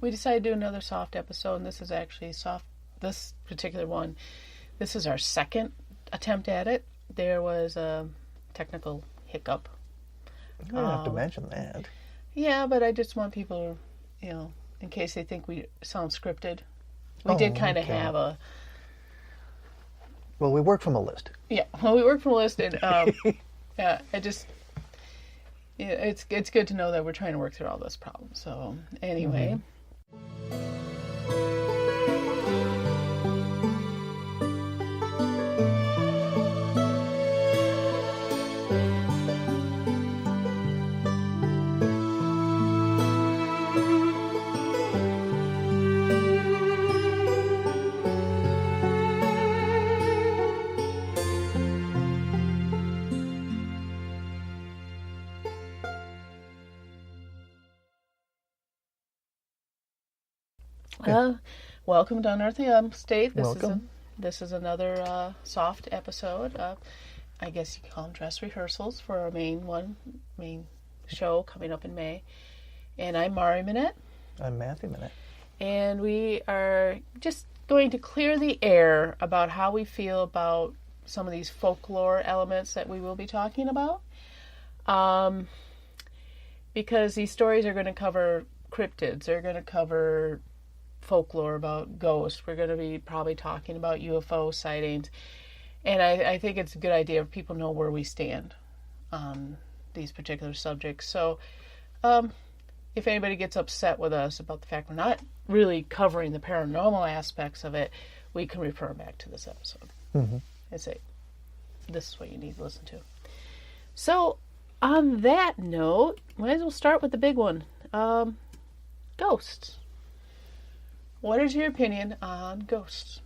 we decided to do another soft episode, and this is actually this particular one, this is our second attempt at it. There was a technical hiccup. You don't have to mention that. Yeah, but I just want people, in case they think we sound scripted. We did kind of have a... Well, we work from a list. Yeah, well, we work from a list, and yeah, it's good to know that we're trying to work through all those problems. So anyway. Welcome to Unearthing Upstate. Welcome. This is another soft episode. I guess you could call them dress rehearsals for our main show coming up in May. And I'm Mari Minette. I'm Matthew Minette. And we are just going to clear the air about how we feel about some of these folklore elements that we will be talking about. Because these stories are going to cover cryptids. They're going to cover folklore about ghosts. We're going to be probably talking about UFO sightings. And I think it's a good idea if people know where we stand on these particular subjects. So if anybody gets upset with us about the fact we're not really covering the paranormal aspects of it, we can refer back to this episode and say, this is what you need to listen to. So on that note, might as well start with the big one. Ghosts. What is your opinion on ghosts?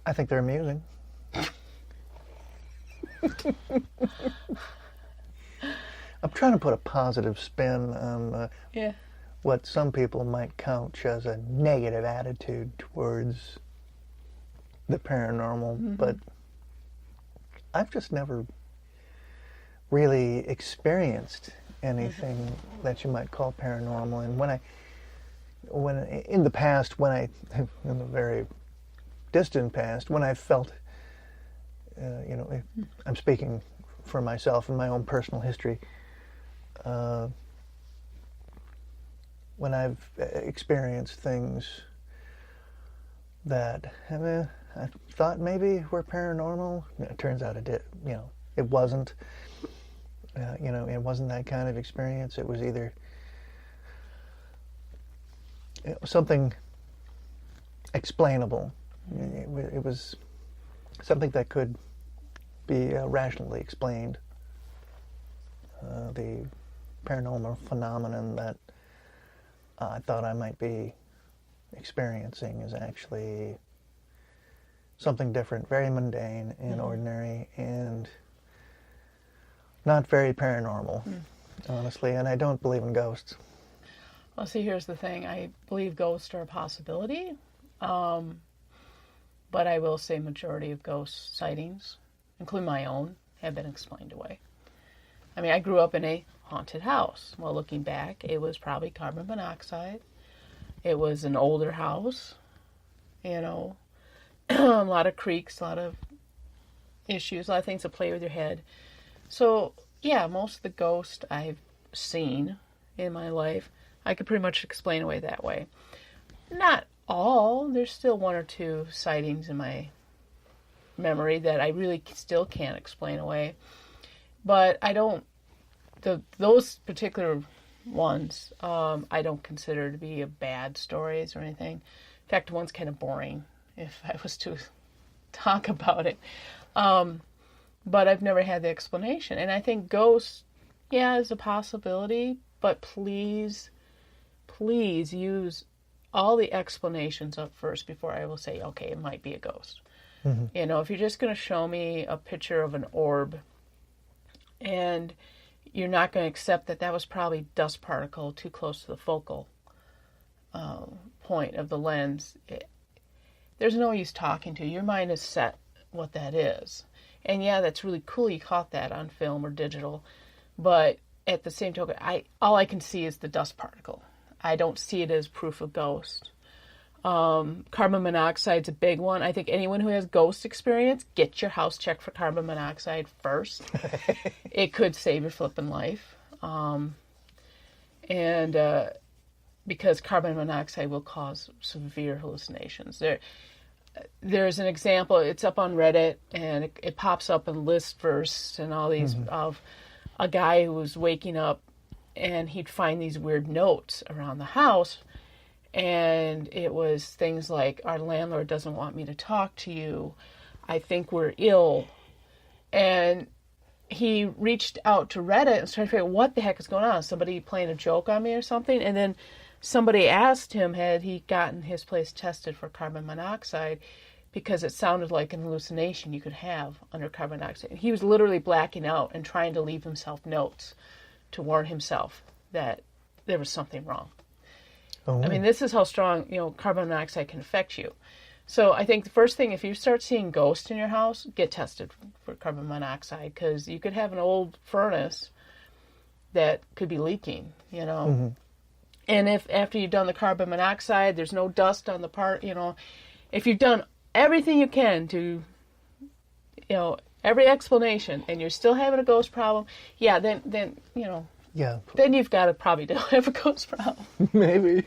I think they're amusing. I'm trying to put a positive spin on what some people might couch as a negative attitude towards the paranormal, but I've just never really experienced anything that you might call paranormal. And when in the past, in the very distant past, when I felt, I'm speaking for myself and my own personal history, when I've experienced things that I thought maybe were paranormal, it turns out it wasn't. It wasn't that kind of experience. It was either something explainable. It was something that could be rationally explained. The paranormal phenomenon that I thought I might be experiencing is actually something different, very mundane and ordinary, and not very paranormal, honestly. And I don't believe in ghosts. Well, see, here's the thing. I believe ghosts are a possibility, but I will say majority of ghost sightings, including my own, have been explained away. I mean, I grew up in a haunted house. Well, looking back, it was probably carbon monoxide. It was an older house, a lot of creaks, a lot of issues, a lot of things that play with your head. So, yeah, most of the ghosts I've seen in my life, I could pretty much explain away that way. Not all. There's still one or two sightings in my memory that I really still can't explain away. But I don't, those particular ones, I don't consider to be bad stories or anything. In fact, one's kind of boring if I was to talk about it. But I've never had the explanation. And I think ghosts, is a possibility, but please use all the explanations up first before I will say, okay, it might be a ghost. If you're just going to show me a picture of an orb and you're not going to accept that was probably dust particle too close to the focal point of the lens, there's no use talking to you. Your mind is set what that is. And that's really cool you caught that on film or digital. But at the same token, all I can see is the dust particle. I don't see it as proof of ghost. Carbon monoxide's a big one. I think anyone who has ghost experience, get your house checked for carbon monoxide first. It could save your flipping life. Because carbon monoxide will cause severe hallucinations. There's an example, it's up on Reddit, and it pops up in Listverse and all these, of a guy who was waking up, and he'd find these weird notes around the house, and it was things like, our landlord doesn't want me to talk to you, I think we're ill. And he reached out to Reddit and started figuring out what the heck is going on. Somebody playing a joke on me or something? And then somebody asked him, had he gotten his place tested for carbon monoxide, because it sounded like an hallucination you could have under carbon monoxide. He was literally blacking out and trying to leave himself notes to warn himself that there was something wrong. Oh. I mean, this is how strong, carbon monoxide can affect you. So I think the first thing, if you start seeing ghosts in your house, get tested for carbon monoxide, because you could have an old furnace that could be leaking, And if after you've done the carbon monoxide, there's no dust on the part, if you've done everything you can to, every explanation, and you're still having a ghost problem, then then you've got to probably don't have a ghost problem. Maybe.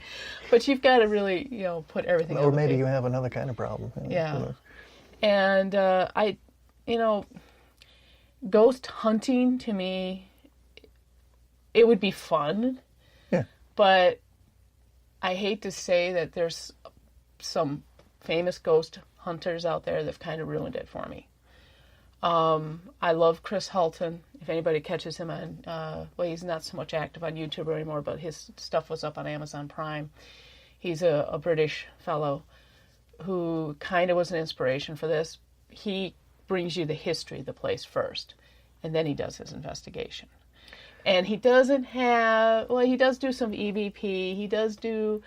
But you've got to really, put everything Or maybe you have another kind of problem. Yeah. And ghost hunting, to me, it would be fun. Yeah. But I hate to say that there's some famous ghost hunters out there that've kind of ruined it for me. I love Chris Halton. If anybody catches him on, he's not so much active on YouTube anymore, but his stuff was up on Amazon Prime. He's a British fellow who kind of was an inspiration for this. He brings you the history of the place first, and then he does his investigation. And he doesn't have, he does do some EVP. He does do,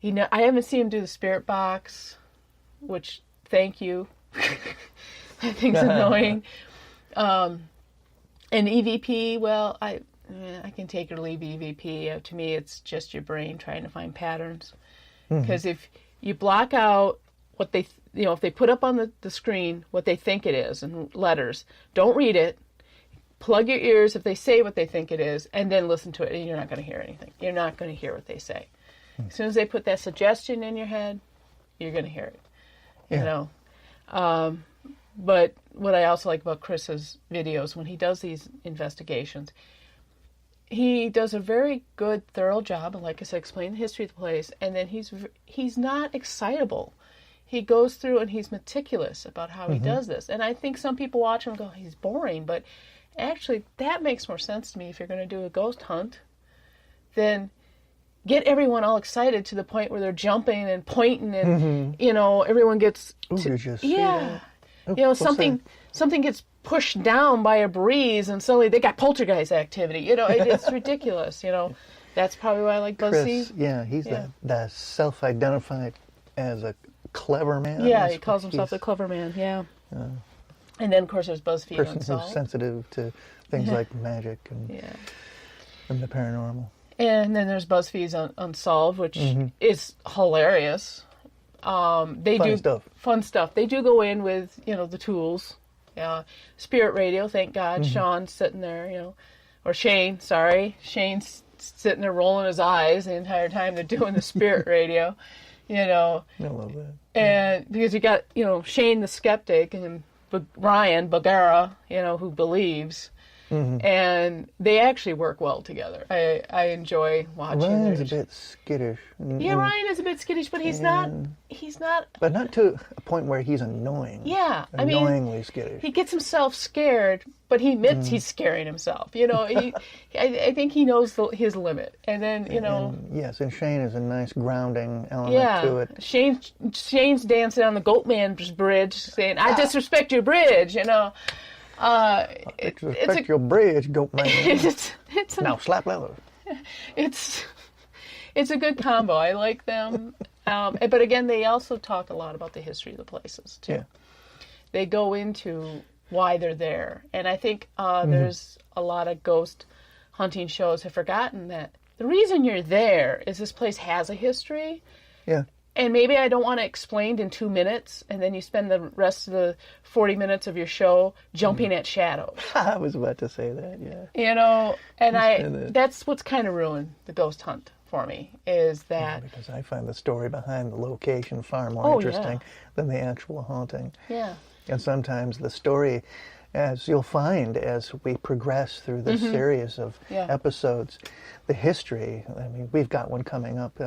I haven't seen him do the spirit box, which, thank you. That thing's annoying. And EVP, I can take or leave EVP. To me, it's just your brain trying to find patterns. Because if you block out what they, if they put up on the screen what they think it is in letters, don't read it. Plug your ears if they say what they think it is, and then listen to it, and you're not going to hear anything. You're not going to hear what they say. As soon as they put that suggestion in your head, you're going to hear it. But what I also like about Chris's videos, when he does these investigations, he does a very good, thorough job, and like I said, explain the history of the place, and then he's not excitable. He goes through and he's meticulous about how he does this. And I think some people watch him and go, he's boring, but actually that makes more sense to me. If you're going to do a ghost hunt, then get everyone all excited to the point where they're jumping and pointing and, everyone gets... something gets pushed down by a breeze and suddenly they got poltergeist activity. It's ridiculous, That's probably why I like BuzzFeed. Chris, he's the self-identified as a clever man. Yeah, he calls himself the clever man, and then, of course, there's BuzzFeed Unsolved. Person who's sensitive to things like magic and the paranormal. And then there's BuzzFeed's Unsolved, which is hilarious. They do fun stuff. They do go in with, the tools. Spirit radio, thank God. Sean's sitting there, or Shane, sorry. Shane's sitting there rolling his eyes the entire time they're doing the spirit radio, I love that. And because you got, Shane the skeptic and Ryan Bagara, who believes. And they actually work well together. I enjoy watching. Ryan's a bit skittish. Ryan is a bit skittish, but he's not. But not to a point where he's annoying. Yeah, annoyingly skittish. He gets himself scared, but he admits he's scaring himself. I think he knows his limit, and then and Shane is a nice grounding element to it. Shane's dancing on the Goatman's bridge, saying, "I disrespect your bridge," Respect your bridge, goat man. Now slap leather. It's a good combo. I like them. But again, they also talk a lot about the history of the places too. Yeah. They go into why they're there, and I think there's a lot of ghost hunting shows have forgotten that the reason you're there is this place has a history. Yeah. And maybe I don't want it explained in 2 minutes, and then you spend the rest of the 40 minutes of your show jumping at shadows. I was about to say that, yeah. You know, and that's what's kind of ruined the ghost hunt for me, is that... Because I find the story behind the location far more interesting than the actual haunting. Yeah. And sometimes the story, as you'll find as we progress through this series of episodes, the history, I mean, we've got one coming up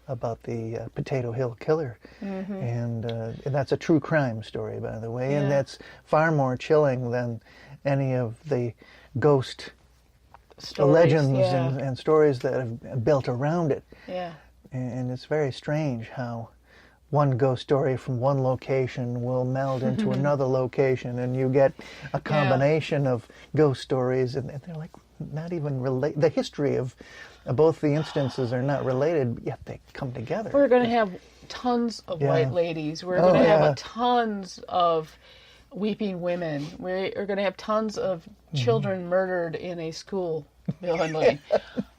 about the Potato Hill Killer. And that's a true crime story, by the way, and that's far more chilling than any of the ghost stories, legends and stories that have built around it. Yeah. And it's very strange how one ghost story from one location will meld into another location, and you get a combination of ghost stories, and they're like not even related. The history of both the instances are not related, yet they come together. We're going to have tons of white ladies. We're going to have tons of weeping women. We're going to have tons of children murdered in a school building.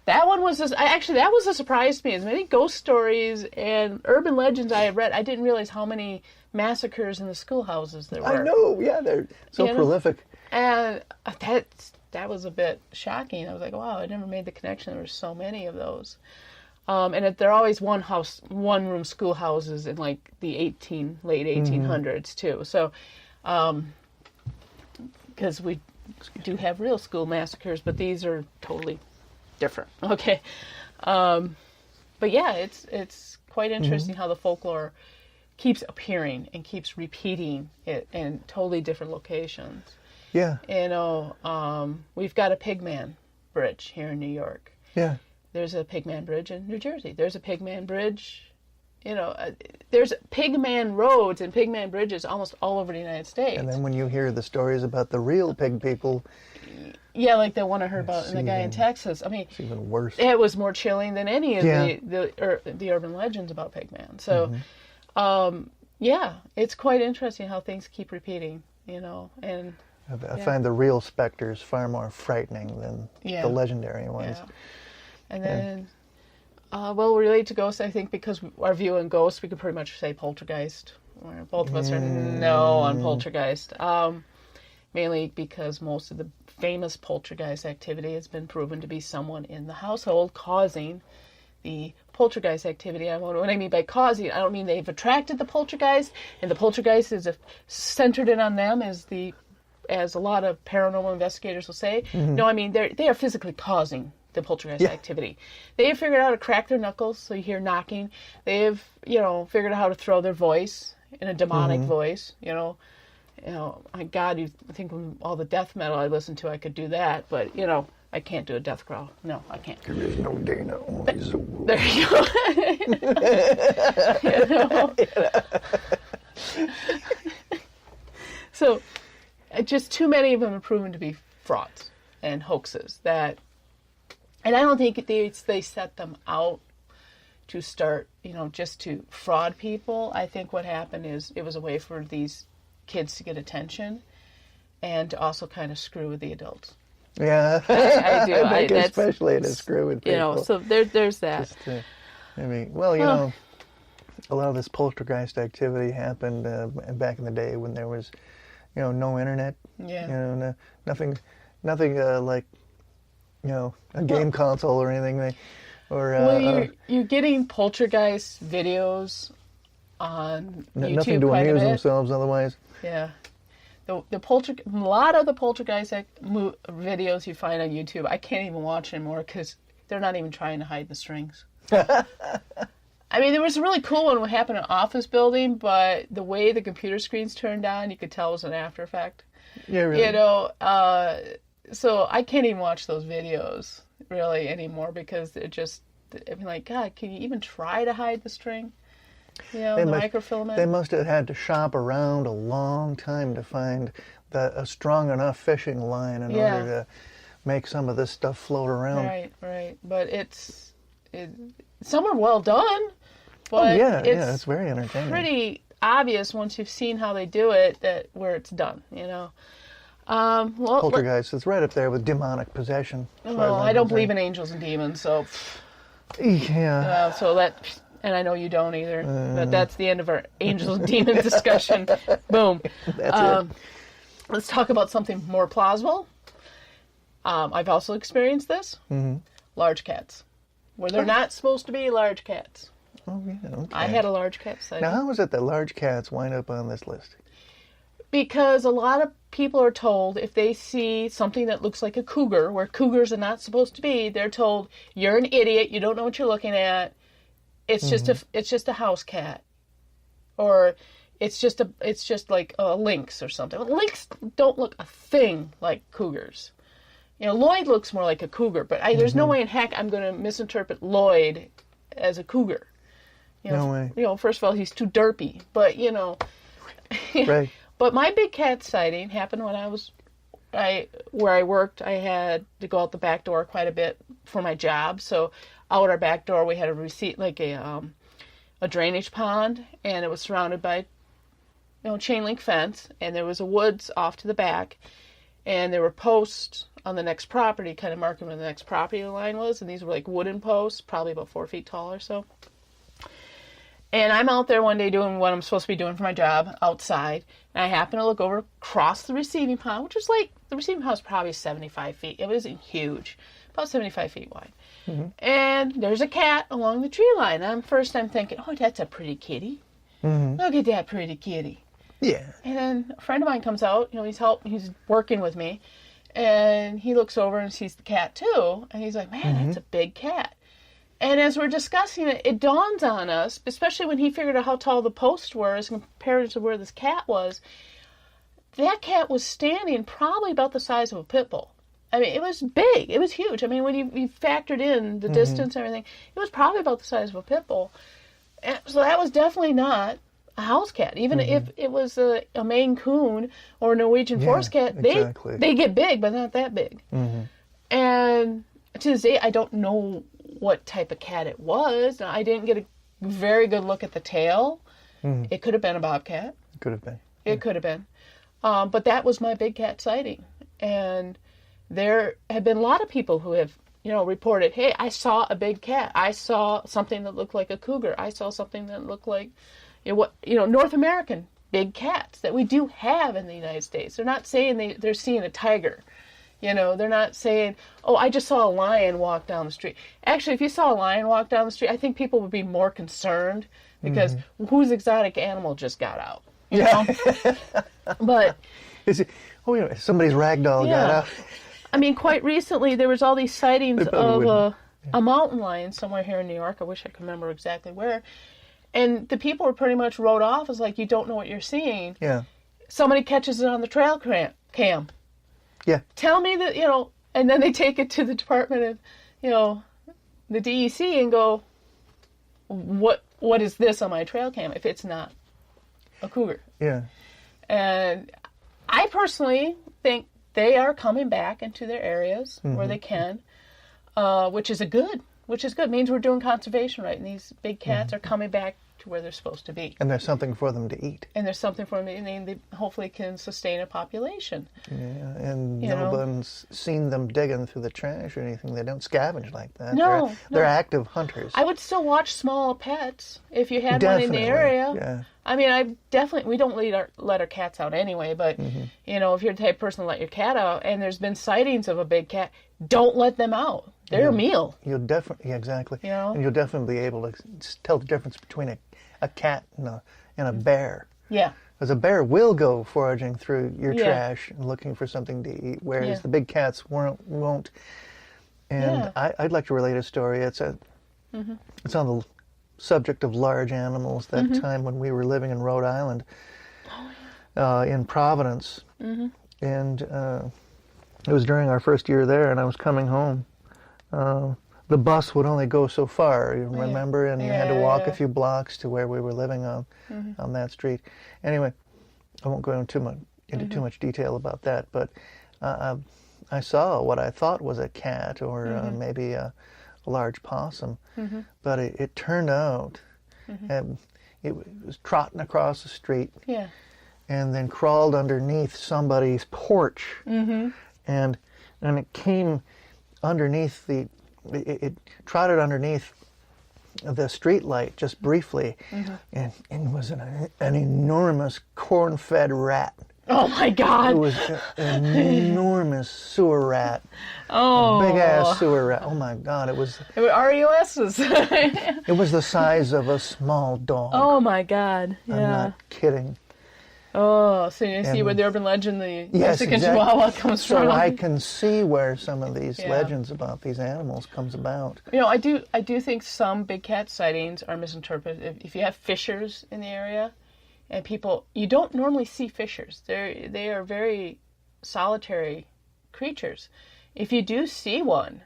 That one was that was a surprise to me. As many ghost stories and urban legends I had read, I didn't realize how many massacres in the schoolhouses there were. I know, yeah, they're so prolific. And that was a bit shocking. I was like, wow, I never made the connection. There were so many of those. And they're always one-room schoolhouses in like the late 1800s too. So, because we do have real school massacres, but these are totally different. Okay. But yeah, it's quite interesting how the folklore keeps appearing and keeps repeating it in totally different locations. Yeah. You know, we've got a Pigman Bridge here in New York. Yeah. There's a Pigman Bridge in New Jersey. There's a Pigman Bridge, you know, there's Pigman roads and Pigman bridges almost all over the United States. And then when you hear the stories about the real pig people... Yeah, like the one I heard about the guy in Texas. I mean, it's even worse. It was more chilling than any of the urban legends about Pigman. So, yeah, it's quite interesting how things keep repeating, you know, and... I find the real specters far more frightening than the legendary ones. Yeah. And then, well, related to ghosts, I think because our view on ghosts, we could pretty much say poltergeist. Both of us are no on poltergeist. Mainly because most of the famous poltergeist activity has been proven to be someone in the household causing the poltergeist activity. What I mean by causing, I don't mean they've attracted the poltergeist, and the poltergeist is centered in on them as a lot of paranormal investigators will say. No, I mean they are physically causing the poltergeist activity. They have figured out how to crack their knuckles, so you hear knocking. They have, you know, figured out how to throw their voice in a demonic voice. You know, my God, you think with all the death metal I listen to, I could do that, but you know, I can't do a death growl. No, I can't. There is no Dana, only Zool. There you go. So, just too many of them are proven to be frauds and hoaxes. And I don't think they set them out to start, you know, just to fraud people. I think what happened is it was a way for these kids to get attention and to also kind of screw with the adults. Yeah, I do. I think especially to screw with people. You know, so there's that. You know, a lot of this poltergeist activity happened back in the day when there was, you know, no internet. Yeah. You know, nothing like, you know, a game console or anything. You're getting poltergeist videos on YouTube. Nothing to amuse themselves otherwise. Yeah. A lot of the poltergeist videos you find on YouTube, I can't even watch anymore because they're not even trying to hide the strings. I mean, there was a really cool one that happened in an office building, but the way the computer screens turned on, you could tell it was an after effect. Yeah, really. You know, so I can't even watch those videos really anymore because it just, I'm like, God, can you even try to hide the string? You know, microfilament. They must have had to shop around a long time to find a strong enough fishing line in order to make some of this stuff float around. Right. But some are well done. But it's very entertaining. Pretty obvious once you've seen how they do it where it's done. You know, Poltergeist is right up there with demonic possession. Well, I don't believe in angels and demons, so... Yeah. And I know you don't either, but that's the end of our angels and demons discussion. Boom. That's it. Let's talk about something more plausible. I've also experienced this. Mm-hmm. Large cats. Where they're not supposed to be large cats. Oh, yeah, okay. I had a large cat sighting. Now, how is it that large cats wind up on this list? Because a lot of people are told if they see something that looks like a cougar, where cougars are not supposed to be, they're told, you're an idiot, you don't know what you're looking at. It's just a house cat. Or it's just like a lynx or something. Lynx don't look a thing like cougars. Lloyd looks more like a cougar, but there's no way in heck I'm going to misinterpret Lloyd as a cougar. No way. First of all, he's too derpy, but Right. But my big cat sighting happened when where I worked. I had to go out the back door quite a bit for my job. So out our back door, we had a drainage pond, and it was surrounded by, chain link fence, and there was a woods off to the back, and there were posts on the next property, kind of marking where the next property line was, and these were like wooden posts, probably about 4 feet tall or so. And I'm out there one day doing what I'm supposed to be doing for my job outside. And I happen to look over across the receiving pond, which is the receiving pond was probably 75 feet. It wasn't huge, about 75 feet wide. Mm-hmm. And there's a cat along the tree line. And first I'm thinking, oh, that's a pretty kitty. Mm-hmm. Look at that pretty kitty. Yeah. And then a friend of mine comes out, he's working with me. And he looks over and sees the cat too. And he's like, man, that's a big cat. And as we're discussing it, it dawns on us, especially when he figured out how tall the posts were as compared to where this cat was, that cat was standing probably about the size of a pit bull. I mean, it was big. It was huge. I mean, when you factored in the distance and everything, it was probably about the size of a pit bull. And so that was definitely not a house cat. Even if it was a Maine Coon or a Norwegian forest cat, they get big, but not that big. Mm-hmm. And to this day, I don't know what type of cat it was. I didn't get a very good look at the tail. It could have been a bobcat. It could have been. It could have been. But that was my big cat sighting. And there have been a lot of people who have, reported, hey, I saw a big cat. I saw something that looked like a cougar. I saw something that looked like, North American big cats that we do have in the United States. They're not saying they're seeing a tiger. They're not saying, oh, I just saw a lion walk down the street. Actually, if you saw a lion walk down the street, I think people would be more concerned because whose exotic animal just got out? You know? But somebody's ragdoll got out. I mean, quite recently, there was all these sightings of a mountain lion somewhere here in New York. I wish I could remember exactly where. And the people were pretty much wrote off as like, you don't know what you're seeing. Yeah. Somebody catches it on the trail cam. Yeah. Tell me that, and then they take it to the Department of, the DEC and go, what is this on my trail cam if it's not a cougar? Yeah. And I personally think they are coming back into their areas where they can, which is good. It means we're doing conservation right, and these big cats are coming back to where they're supposed to be. And there's something for them to eat. And there's something for them to eat, and they hopefully can sustain a population. Yeah, and no one's seen them digging through the trash or anything. They don't scavenge like that. No, they're active hunters. I would still watch small pets if you had one in the area. Yeah. I mean, we don't let our cats out anyway, but, if you're the type of person to let your cat out, and there's been sightings of a big cat, don't let them out. They're a meal. You'll definitely, exactly. And you'll definitely be able to tell the difference between a cat and a bear. Yeah. Because a bear will go foraging through your trash and looking for something to eat, whereas the big cats won't. And I'd like to relate a story. It's on the subject of large animals. That time when we were living in Rhode Island, in Providence, and it was during our first year there, and I was coming home. The bus would only go so far, you remember, and you had to walk a few blocks to where we were living on that street. Anyway, I won't go into too much detail about that, but I saw what I thought was a cat or maybe a large possum, but it turned out it was trotting across the street. Yeah. and then crawled underneath somebody's porch. Mm-hmm. And it came underneath it trotted underneath the street light just briefly, and was an enormous corn-fed rat. Oh my God! It was an enormous sewer rat. Oh, big ass sewer rat. Oh my God! It was REOSs. It was the size of a small dog. Oh my God! Yeah. I'm not kidding. Oh, so you see where the urban legend, the Mexican exactly. Chihuahua comes from. So I can see where some of these legends about these animals comes about. You know, I do think some big cat sightings are misinterpreted. If you have fissures in the area, and you don't normally see fissures. They are very solitary creatures. If you do see one,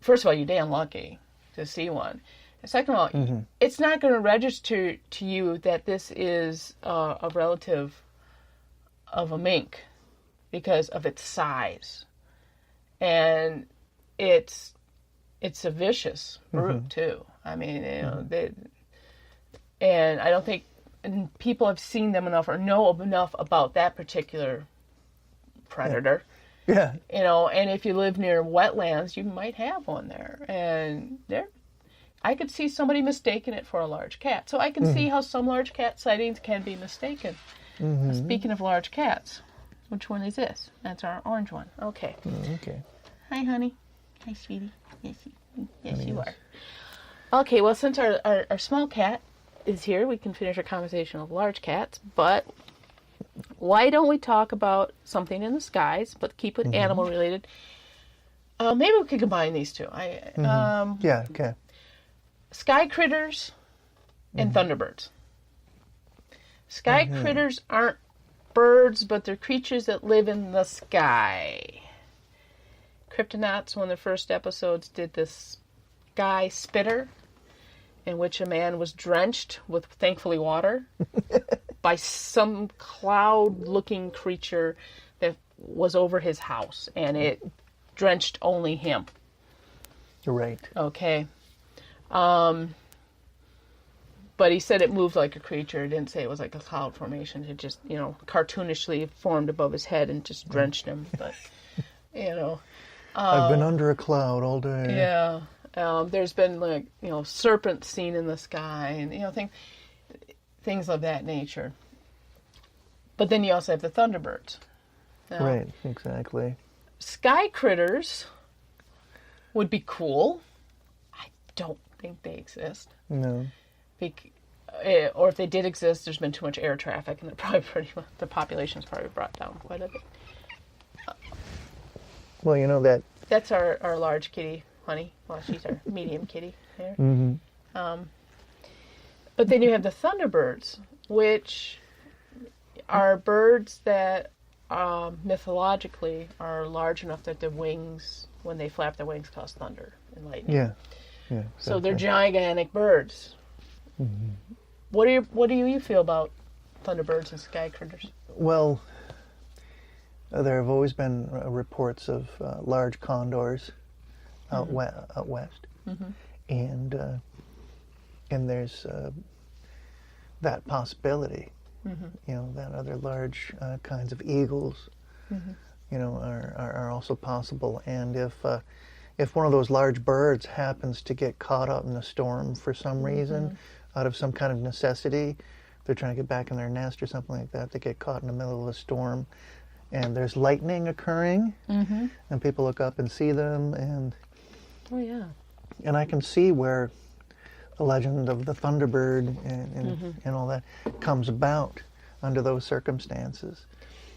first of all, you're damn lucky to see one. And second of all, it's not going to register to you that this is a relative of a mink because of its size. And it's a vicious brute, too. I mean, you know, and I don't think people have seen them enough or know enough about that particular predator. Yeah. You know, and if you live near wetlands, you might have one there. And I could see somebody mistaking it for a large cat. So I can see how some large cat sightings can be mistaken. Speaking of large cats, which one is this? That's our orange one. Okay. Okay. Hi, honey. Hi, sweetie. Yes, you are. Okay, well, since our small cat is here, we can finish our conversation of large cats, but why don't we talk about something in the skies, but keep it animal related? Maybe we could combine these two. Yeah, okay. Sky critters and thunderbirds. Sky critters aren't birds, but they're creatures that live in the sky. Cryptonauts, one of the first episodes, did this sky spitter, in which a man was drenched with, thankfully, water by some cloud-looking creature that was over his house, and it drenched only him. Right. Okay. But he said it moved like a creature. It didn't say it was like a cloud formation. It just, you know, cartoonishly formed above his head and just drenched him. But, you know. I've been under a cloud all day. Yeah. There's been, like, you know, serpents seen in the sky and, you know, things of that nature. But then you also have the thunderbirds. Now, right, exactly. Sky critters would be cool. I don't think they exist. No. Or if they did exist, there's been too much air traffic, and the population's probably brought down quite a bit. Well, you know that... That's our large kitty, honey. Well, she's our medium kitty there. But then you have the thunderbirds, which are birds that mythologically are large enough that their wings, when they flap their wings, cause thunder and lightning. Yeah. Exactly. So they're gigantic birds. What do you feel about thunderbirds and sky critters? Well, there have always been reports of large condors out west, and there's that possibility. You know, that other large kinds of eagles, you know, are also possible. And if one of those large birds happens to get caught up in a storm for some reason, out of some kind of necessity, they're trying to get back in their nest or something like that, they get caught in the middle of a storm, and there's lightning occurring, and people look up and see them, and and I can see where the legend of the Thunderbird and all that comes about under those circumstances.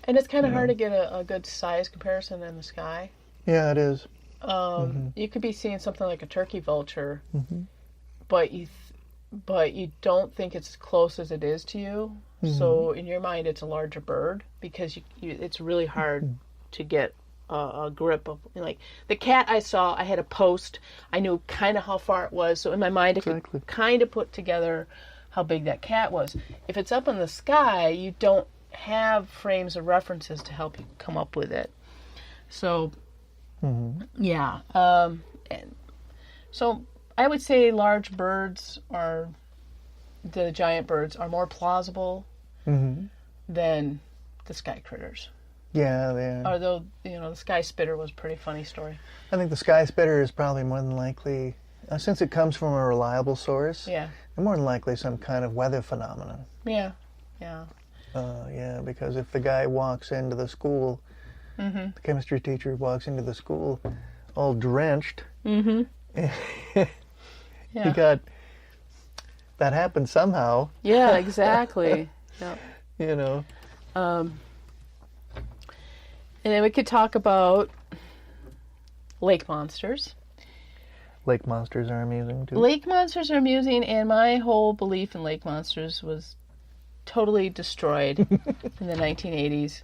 And it's kind of hard to get a good size comparison in the sky. Yeah, it is. You could be seeing something like a turkey vulture, but you don't think it's as close as it is to you. So in your mind, it's a larger bird because it's really hard to get a grip of. Like the cat I saw, I had a post. I knew kind of how far it was, so in my mind, I could kind of put together how big that cat was. If it's up in the sky, you don't have frames of references to help you come up with it. So. Yeah. And so I would say large birds the giant birds are more plausible. than the sky critters. Yeah, they are. Although, the sky spitter was a pretty funny story. I think the sky spitter is probably more than likely, since it comes from a reliable source, more than likely some kind of weather phenomenon. Yeah. Yeah, because if the guy walks into the chemistry teacher walks into the school all drenched, he got, that happened somehow. Yeah, exactly. Yep. And then we could talk about lake monsters. Lake monsters are amusing, too. Lake monsters are amusing, and my whole belief in lake monsters was totally destroyed in the 1980s.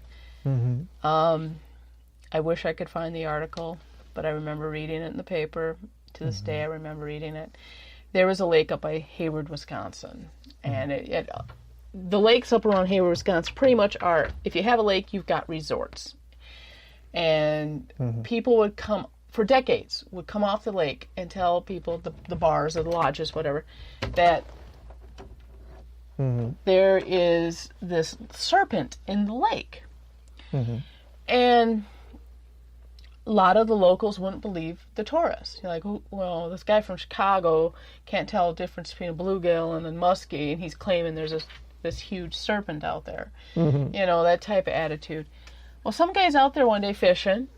I wish I could find the article, but I remember reading it in the paper. To this day, I remember reading it. There was a lake up by Hayward, Wisconsin, and the lakes up around Hayward, Wisconsin pretty much are, if you have a lake, you've got resorts. And people would come, for decades, would come off the lake and tell people, the bars or the lodges, whatever, that there is this serpent in the lake. And a lot of the locals wouldn't believe the tourists. You're like, well, this guy from Chicago can't tell the difference between a bluegill and a muskie, and he's claiming there's this huge serpent out there. That type of attitude. Well, some guy's out there one day fishing,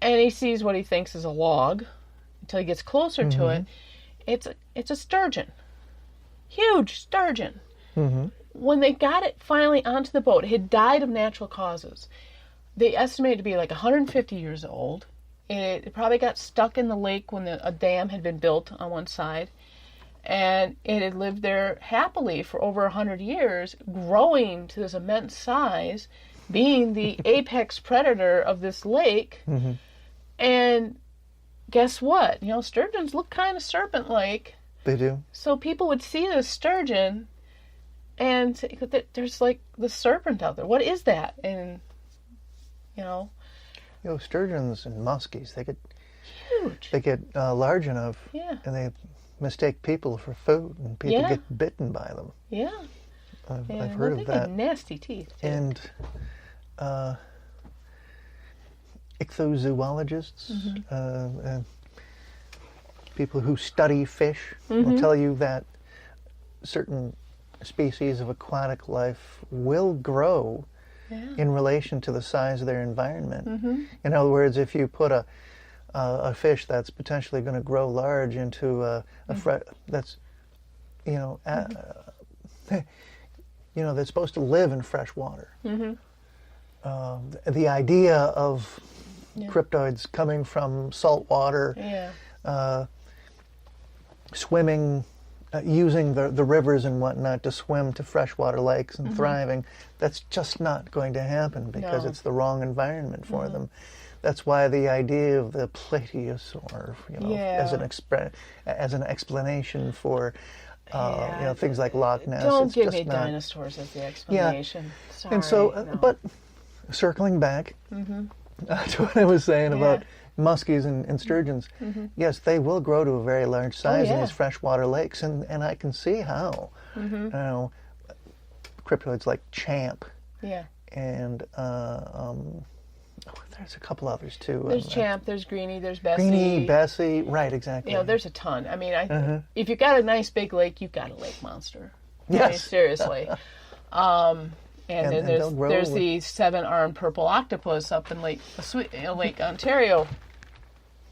and he sees what he thinks is a log until he gets closer to it. It's a sturgeon. Huge sturgeon. When they got it finally onto the boat, it had died of natural causes. They estimated it to be like 150 years old. It probably got stuck in the lake when a dam had been built on one side. And it had lived there happily for over 100 years, growing to this immense size, being the apex predator of this lake. And guess what? Sturgeons look kind of serpent-like. They do. So people would see this sturgeon and say, there's like the serpent out there. What is that? And, sturgeons and muskies, they get huge. They get large enough, and they mistake people for food, and people get bitten by them. Yeah. I've heard of that. Nasty teeth, too. And ichthyzoologists, people who study fish, will tell you that certain species of aquatic life will grow in relation to the size of their environment. In other words, if you put a fish that's potentially going to grow large into a that's that's supposed to live in fresh water. The idea of cryptoids coming from salt water, swimming, using the rivers and whatnot to swim to freshwater lakes and thriving, that's just not going to happen because it's the wrong environment for them. That's why the idea of the plesiosaur, as an explanation for things like Loch Ness. Don't give me dinosaurs as the explanation. Sorry, and so, but circling back to what I was saying about muskies and sturgeons, yes, they will grow to a very large size in these freshwater lakes, and I can see how. Cryptoids like champ, and there's a couple others too. There's champ, there's greenie, there's Bessie. Greenie, Bessie, right, exactly. There's a ton. I mean, if you've got a nice big lake, you've got a lake monster. Yes. I mean, seriously. And then there's the 7-armed purple octopus up in Lake Ontario.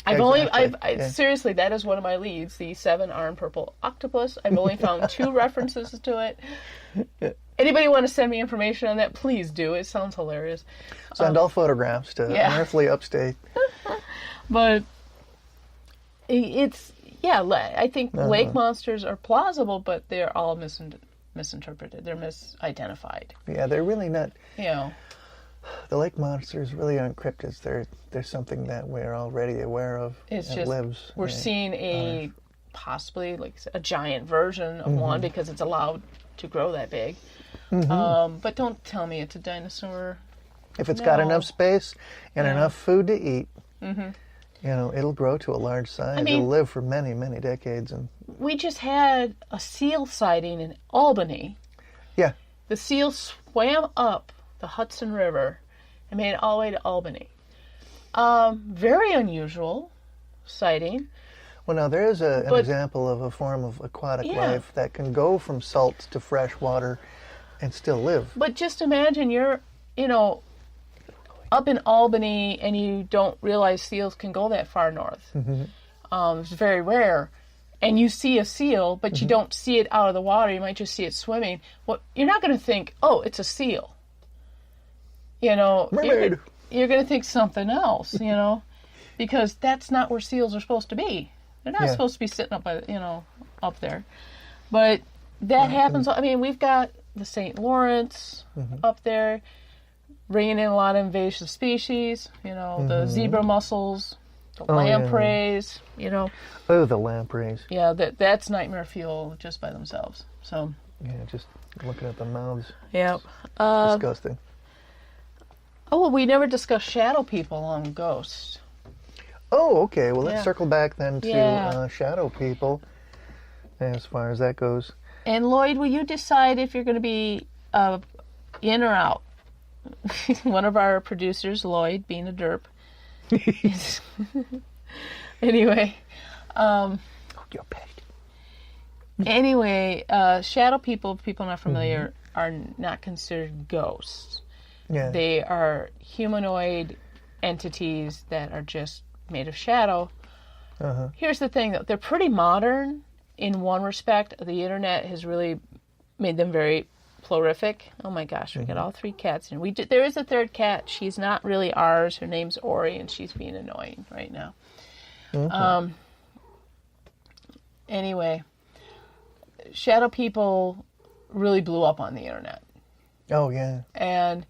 Seriously, that is one of my leads, the 7-armed purple octopus. I've only found 2 references to it. Anybody want to send me information on that? Please do. It sounds hilarious. Send all photographs to Unearthly Upstate. But I think lake monsters are plausible, but they're all misinterpreted. They're misidentified. Yeah, they're really not. The lake monsters really aren't cryptids. They're something that we're already aware of. It's just lives. We're seeing possibly like a giant version of one because it's allowed to grow that big. But don't tell me it's a dinosaur. If it's got enough space and enough food to eat, it'll grow to a large size. It'll live for many, many decades. And we just had a seal sighting in Albany. Yeah. The seal swam up the Hudson River and made it all the way to Albany. Very unusual sighting. Well, now there is an example of a form of aquatic life that can go from salt to fresh water and still live. But just imagine you're, up in Albany and you don't realize seals can go that far north. Mm-hmm. It's very rare. And you see a seal, but you don't see it out of the water. You might just see it swimming. Well, you're not going to think, oh, it's a seal. Mermaid. You're going to think something else, because that's not where seals are supposed to be. They're not supposed to be sitting up by, up there. But that happens. I mean, we've got the St. Lawrence up there, bringing in a lot of invasive species, the zebra mussels, the lampreys, Oh, the lampreys. Yeah, that's nightmare fuel just by themselves. So. Yeah, just looking at the mouths. Yep. Disgusting. Oh, well, we never discussed shadow people on ghosts. Oh, okay. Well, let's circle back then to shadow people as far as that goes. And Lloyd, will you decide if you're going to be in or out? One of our producers, Lloyd, being a derp. Anyway. You're paid. Anyway, shadow people, if people not familiar, are not considered ghosts. Yeah. They are humanoid entities that are just made of shadow. Here's the thing, though. They're pretty modern in one respect. The internet has really made them very prolific. Oh my gosh, we got all 3 cats. And there is a 3rd cat. She's not really ours. Her name's Ori, and she's being annoying right now. Anyway, shadow people really blew up on the internet. Oh, yeah. And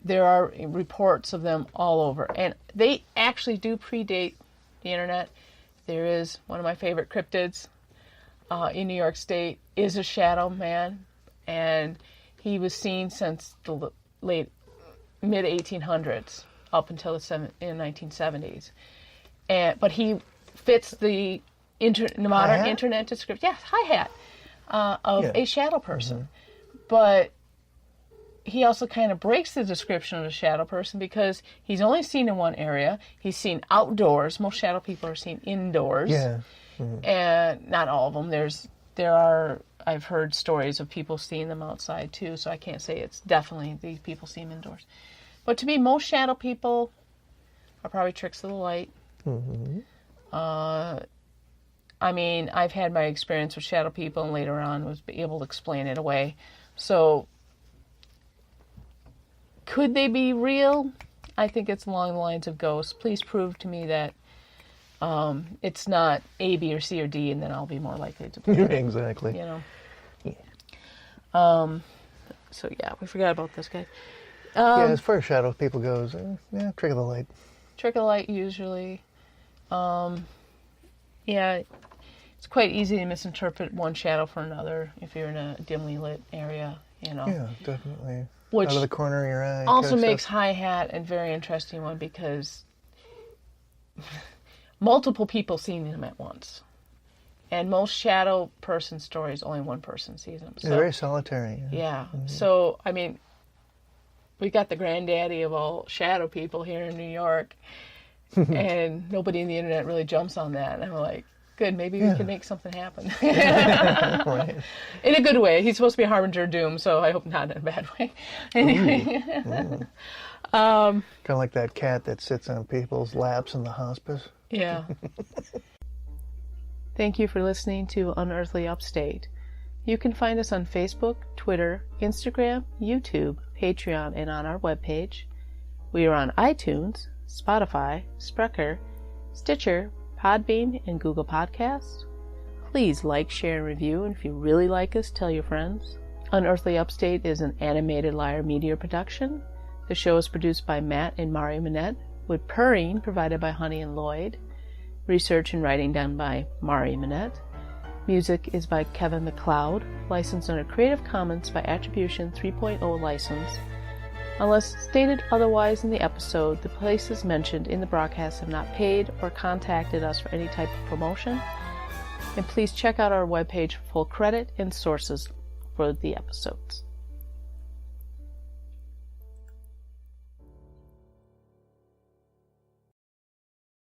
there are reports of them all over. And they actually do predate the internet. There is one of my favorite cryptids in New York State is a shadow man. And he was seen since the late mid-1800s up until the 1970s. But he fits the modern internet description. Yes, hi-hat of a shadow person. But he also kind of breaks the description of a shadow person because he's only seen in one area. He's seen outdoors. Most shadow people are seen indoors. Yeah. And not all of them. I've heard stories of people seeing them outside too, so I can't say it's definitely these people see them indoors. But to me, most shadow people are probably tricks of the light. I mean, I've had my experience with shadow people, and later on was able to explain it away. So, could they be real? I think it's along the lines of ghosts. Please prove to me that it's not A, B, or C, or D, and then I'll be more likely to believe it. Exactly. Yeah. So, we forgot about this guy. As far as shadow people goes, trick of the light. Trick of the light, usually. It's quite easy to misinterpret one shadow for another if you're in a dimly lit area, Yeah, definitely. Which out of the corner of your eye. Also makes hi-hat a very interesting one because multiple people seeing them at once. And most shadow person stories, only one person sees them. So, they're very solitary. Yeah. So, I mean, we got the granddaddy of all shadow people here in New York. And nobody in the internet really jumps on that. And I'm like, good, maybe we can make something happen. Right. In a good way. He's supposed to be a harbinger of doom, so I hope not in a bad way. Anyway. Kind of like that cat that sits on people's laps in the hospice. Yeah. Thank you for listening to Unearthly Upstate. You can find us on Facebook, Twitter, Instagram, YouTube, Patreon, and on our webpage. We are on iTunes, Spotify, Spreaker, Stitcher, Podbean, and Google Podcasts. Please like, share, and review, and if you really like us, tell your friends. Unearthly Upstate is an animated Lyre Media production. The show is produced by Matt and Mari Manette, with purring provided by Honey and Lloyd. Research and writing done by Mari Manette. Music is by Kevin MacLeod, licensed under Creative Commons by Attribution 3.0 license. Unless stated otherwise in the episode, the places mentioned in the broadcast have not paid or contacted us for any type of promotion. And please check out our webpage for full credit and sources for the episodes.